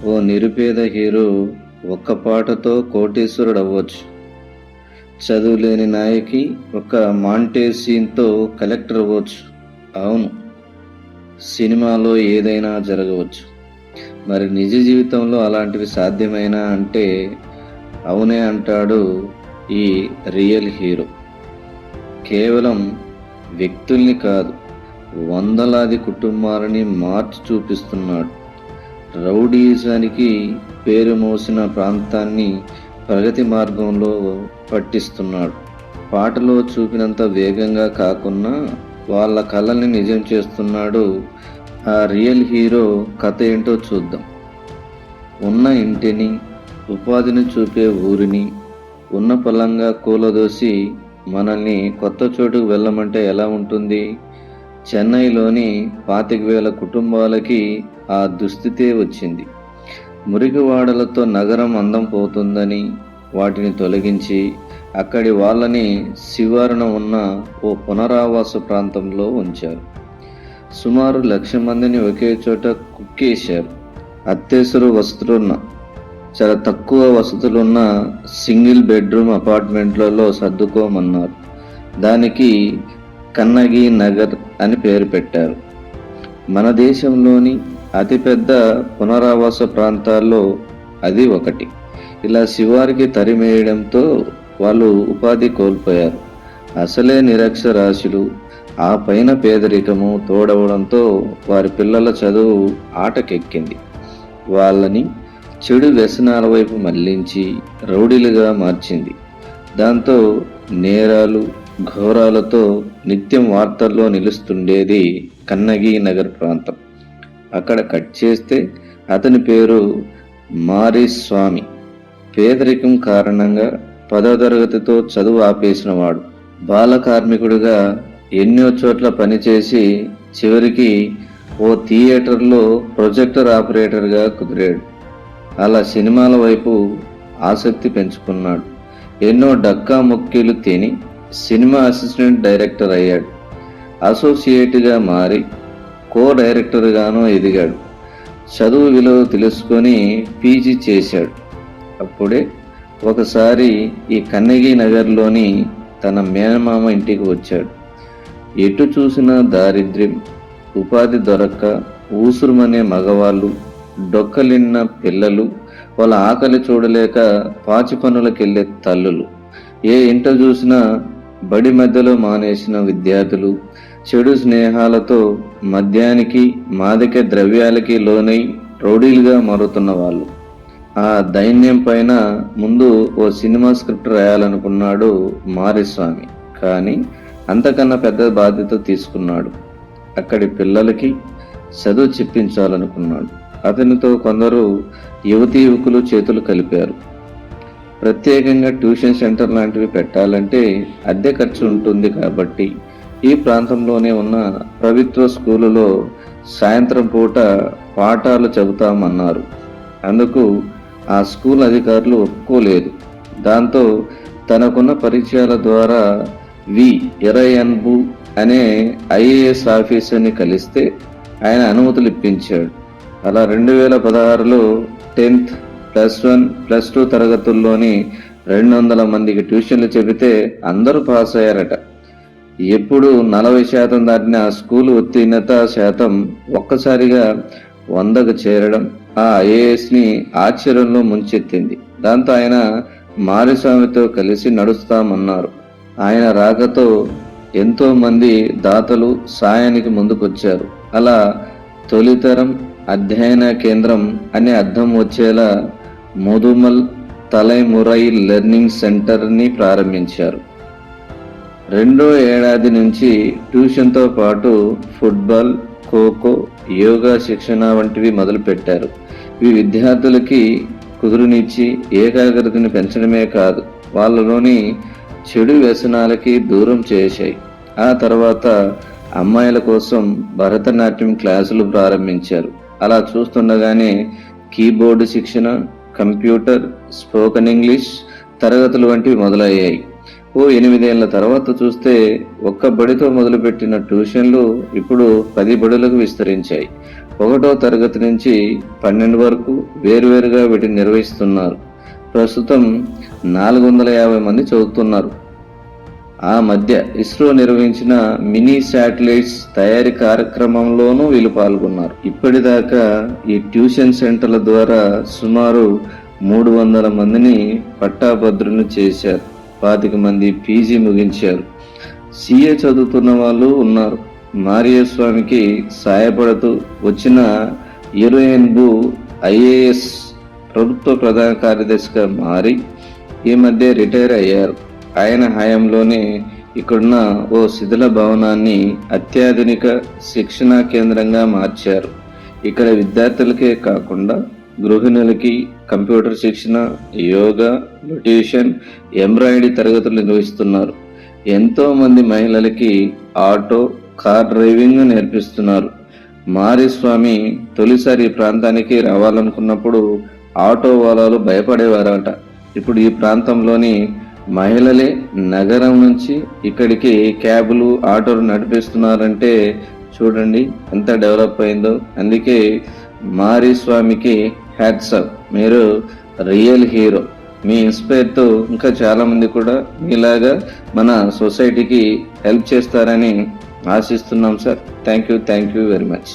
ఓ నిరుపేద హీరో ఒక్క పాటతో కోటీశ్వరుడవ్వచ్చు. చదువులేని నాయకి ఒక మాంటేజ్ సీన్‌తో కలెక్టర్ అవ్వచ్చు. అవును, సినిమాలో ఏదైనా జరగవచ్చు. మరి నిజ జీవితంలో అలాంటివి సాధ్యమేనా అంటే అవునే అంటాడు ఈ రియల్ హీరో. కేవలం వ్యక్తుల్ని కాదు, వందలాది కుటుంబాలని మార్చి చూపిస్తున్నాడు. రౌడీయిజానికి పేరు మోసిన ప్రాంతాన్ని ప్రగతి మార్గంలో పట్టిస్తున్నాడు. పాటలో చూపినంత వేగంగా కాకున్నా వాళ్ళ కళల్ని నిజం చేస్తున్నాడు. ఆ రియల్ హీరో కథ ఏంటో చూద్దాం. ఉన్న ఇంటిని, ఉపాధిని చూపే ఊరిని ఉన్న పొలంగా కూలదోసి మనల్ని కొత్త చోటుకు వెళ్ళమంటే ఎలా ఉంటుంది? చెన్నైలోని 25,000 కుటుంబాలకి ఆ దుస్థితే వచ్చింది. మురికివాడలతో నగరం అందం పోతుందని వాటిని తొలగించి అక్కడి వాళ్ళని శివారున ఉన్న ఓ పునరావాస ప్రాంతంలో ఉంచారు. సుమారు 1,00,000 మందిని ఒకే చోట కుక్కేశారు. అత్యవసర వసతులున్న, చాలా తక్కువ వసతులున్న సింగిల్ బెడ్రూమ్ అపార్ట్మెంట్లలో సర్దుకోమన్నారు. దానికి కన్నగి నగర్ అని పేరు పెట్టారు. మన దేశంలోని అతిపెద్ద పునరావాస ప్రాంతాల్లో అది ఒకటి. ఇలా శివారికి తరిమేయడంతో వాళ్ళు ఉపాధి కోల్పోయారు. అసలే నిరక్షరాస్యులు, ఆ పైన పేదరికము తోడవడంతో వారి పిల్లల చదువు ఆటకెక్కింది. వాళ్ళని చెడు వ్యసనాల వైపు మళ్లించి రౌడీలుగా మార్చింది. దాంతో నేరాలు, ఘోరాలతో నిత్యం వార్తల్లో నిలుస్తుండేది కన్నగి నగర్ ప్రాంతం. అక్కడ కట్ చేస్తే అతని పేరు మారిస్ స్వామి. పేదరికం కారణంగా 10వ తరగతితో చదువు ఆపేసినవాడు. బాల కార్మికుడిగా ఎన్నో చోట్ల పనిచేసి చివరికి ఓ థియేటర్లో ప్రొజెక్టర్ ఆపరేటర్గా కుదిరాడు. అలా సినిమాల వైపు ఆసక్తి పెంచుకున్నాడు. ఎన్నో డక్కా ముక్కీలు తిని సినిమా అసిస్టెంట్ డైరెక్టర్ అయ్యాడు. అసోసియేట్గా మారి కో డైరెక్టర్గానూ ఎదిగాడు. చదువు విలువ తెలుసుకొని పీజీ చేశాడు. అప్పుడే ఒకసారి ఈ కన్నగి నగర్లోని తన మేనమామ ఇంటికి వచ్చాడు. ఎటు చూసినా దారిద్ర్యం, ఉపాధి దొరక్క ఊసురుమనే మగవాళ్ళు, డొక్కలిన్న పిల్లలు, వాళ్ళ ఆకలి చూడలేక పాచి పనులకెళ్ళే తల్లులు, ఏ ఇంట చూసినా బడి మధ్యలో మానేసిన విద్యార్థులు, చెడు స్నేహాలతో మద్యానికి, మాదక ద్రవ్యాలకి లోనై రౌడీలుగా మారుతున్న వాళ్ళు. ఆ దైన్యం పైన ముందు ఓ సినిమా స్క్రిప్ట్ రాయాలనుకున్నాడు మారిస్వామి. కానీ అంతకన్నా పెద్ద బాధ్యత తీసుకున్నాడు. అక్కడి పిల్లలకి చదువు చెప్పించాలనుకున్నాడు. అతనితో కొందరు యువతీ యువకులు చేతులు కలిపారు. ప్రత్యేకంగా ట్యూషన్ సెంటర్ లాంటివి పెట్టాలంటే అద్దె ఖర్చు ఉంటుంది కాబట్టి ఈ ప్రాంతంలోనే ఉన్న ప్రభుత్వ స్కూలులో సాయంత్రం పూట పాఠాలు చెబుతామన్నారు. అందుకు ఆ స్కూల్ అధికారులు ఒప్పుకోలేదు. దాంతో తనకున్న పరిచయాల ద్వారా వి ఎరయన్బు అనే ఐఏఎస్ ఆఫీసర్ని కలిస్తే ఆయన అనుమతులు ఇప్పించాడు. అలా 2016లో 10th, +1, +2 తరగతుల్లోని 200 మందికి ట్యూషన్లు చెబితే అందరూ పాస్ అయ్యారట. ఎప్పుడు 40% దాటిన ఆ స్కూలు ఉత్తీర్ణత శాతం ఒక్కసారిగా 100కు చేరడం ఆ ఐఏఎస్ని ఆశ్చర్యంలో ముంచెత్తింది. దాంతో ఆయన మారిస్వామితో కలిసి నడుస్తామన్నారు. ఆయన రాకతో ఎంతో మంది దాతలు సాయానికి ముందుకొచ్చారు. అలా తొలితరం అధ్యయన కేంద్రం అనే అర్థం వచ్చేలా ముదుమల్ తలైమురై లెర్నింగ్ సెంటర్ని ప్రారంభించారు. 2వ ఏడాది నుంచి ట్యూషన్తో పాటు ఫుట్బాల్, ఖోఖో, యోగా శిక్షణ వంటివి మొదలుపెట్టారు. ఇవి విద్యార్థులకి కుదురునిచ్చి ఏకాగ్రతని పెంచడమే కాదు, వాళ్ళలోని చెడు వ్యసనాలకి దూరం చేశాయి. ఆ తర్వాత అమ్మాయిల కోసం భరతనాట్యం క్లాసులు ప్రారంభించారు. అలా చూస్తుండగానే కీబోర్డు శిక్షణ, కంప్యూటర్, స్పోకెన్ ఇంగ్లీష్ తరగతులు వంటివి మొదలయ్యాయి. ఓ 8 ఏళ్ల తర్వాత చూస్తే ఒక్క బడితో మొదలుపెట్టిన ట్యూషన్లు ఇప్పుడు 10 బడులకు విస్తరించాయి. 1వ తరగతి నుంచి 12 వరకు వేరువేరుగా వీటిని నిర్వహిస్తున్నారు. ప్రస్తుతం 450 మంది చదువుతున్నారు. ఆ మధ్య ఇస్రో నిర్వహించిన మినీ శాటిలైట్స్ తయారీ కార్యక్రమంలోనూ వీళ్ళు పాల్గొన్నారు. ఇప్పటిదాకా ఈ ట్యూషన్ సెంటర్ల ద్వారా సుమారు 300 మందిని పట్టాభద్రులను చేశారు. 25 మంది పీజీ ముగించారు. సిఏ చదువుతున్న వాళ్ళు ఉన్నారు. మారియస్వామికి సాయపడుతూ వచ్చిన యూరోయన్బు ఐఏఎస్ ప్రభుత్వ ప్రధాన కార్యదర్శిగా మారి ఈ మధ్య రిటైర్ అయ్యారు. ఆయన హయాంలోనే ఇక్కడున్న ఓ శిథిల భవనాన్ని అత్యాధునిక శిక్షణా కేంద్రంగా మార్చారు. ఇక్కడ విద్యార్థులకే కాకుండా గృహిణులకి కంప్యూటర్ శిక్షణ, యోగా, బ్యూటిషియన్, ఎంబ్రాయిడరీ తరగతులు నిర్వహిస్తున్నారు. ఎంతో మంది మహిళలకి ఆటో, కార్ డ్రైవింగ్ నేర్పిస్తున్నారు. మారిస్వామి తొలిసారి ఈ ప్రాంతానికి రావాలనుకున్నప్పుడు ఆటో వాలాలు భయపడేవారట. ఇప్పుడు ఈ ప్రాంతంలోని మహిళలే నగరం నుంచి ఇక్కడికి క్యాబులు, ఆటోలు నడిపిస్తున్నారంటే చూడండి ఎంత డెవలప్ అయిందో. అందుకే మారిస్వామికి హ్యాట్స్ ఆఫ్. మీరు రియల్ హీరో. మీ ఇన్స్పైర్తో ఇంకా చాలామంది కూడా మీలాగా మన సొసైటీకి హెల్ప్ చేస్తారని ఆశిస్తున్నాం sir. Thank you very much.